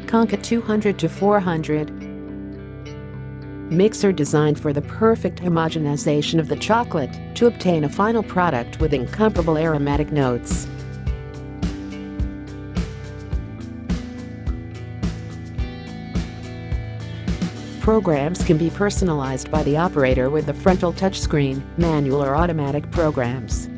CONCA 200 to 400. Mixer designed for the perfect homogenization of the chocolate to obtain a final product with incomparable aromatic notes. Programs can be personalized by the operator with the frontal touchscreen, manual or automatic programs.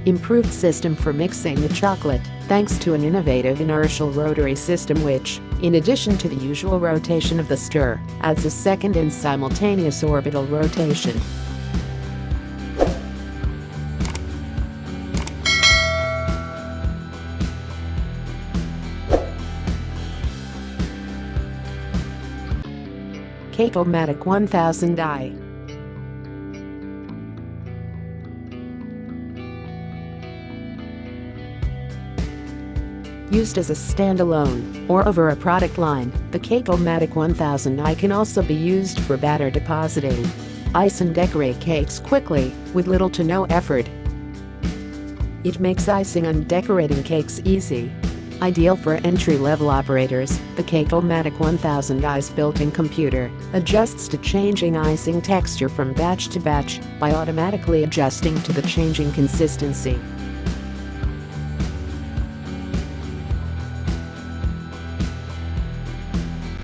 Improved system for mixing the chocolate, thanks to an innovative inertial rotary system which, in addition to the usual rotation of the stir, adds a second and simultaneous orbital rotation. Cake-O-Matic 1000i. Used as a standalone or over a product line, the Cake-O-Matic 1000i can also be used for batter depositing. Ice and decorate cakes quickly, with little to no effort. It makes icing and decorating cakes easy. Ideal for entry-level operators, the Cake-O-Matic 1000i's built-in computer adjusts to changing icing texture from batch to batch by automatically adjusting to the changing consistency.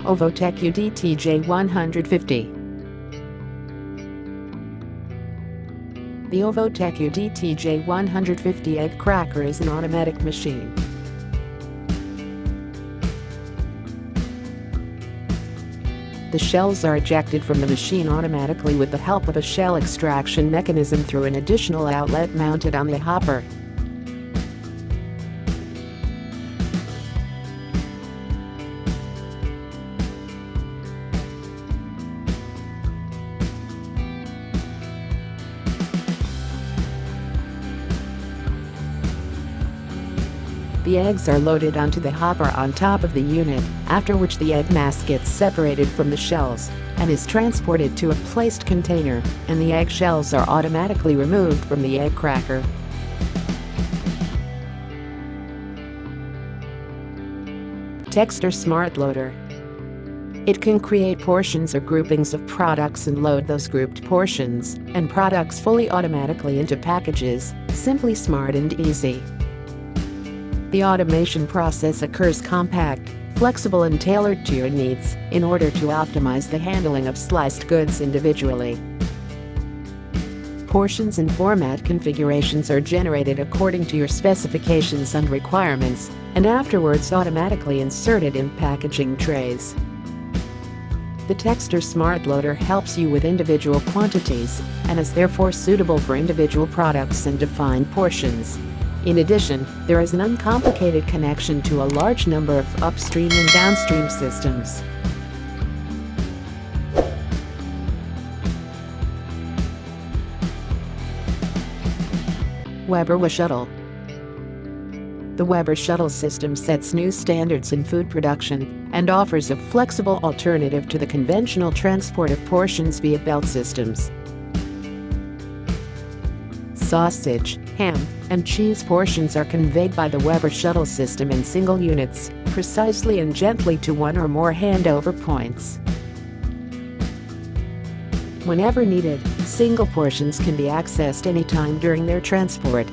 OVO-TECH UDTJ 150. The OVO-TECH UDTJ 150 egg cracker is an automatic machine. The shells are ejected from the machine automatically with the help of a shell extraction mechanism through an additional outlet mounted on the hopper. The eggs are loaded onto the hopper on top of the unit, after which the egg mass gets separated from the shells and is transported to a placed container, and the egg shells are automatically removed from the egg cracker. TEXTOR SmartLoader. It can create portions or groupings of products and load those grouped portions and products fully automatically into packages, simply smart and easy. The automation process occurs compact, flexible and tailored to your needs in order to optimize the handling of sliced goods individually. Portions and format configurations are generated according to your specifications and requirements, and afterwards automatically inserted in packaging trays. The TEXTOR SmartLoader helps you with individual quantities and is therefore suitable for individual products and defined portions. In addition, there is an uncomplicated connection to a large number of upstream and downstream systems. weSHUTTLE. The weSHUTTLE system sets new standards in food production and offers a flexible alternative to the conventional transport of portions via belt systems. Sausage, ham, and cheese portions are conveyed by the weSHUTTLE system in single units, precisely and gently to one or more handover points. Whenever needed, single portions can be accessed anytime during their transport.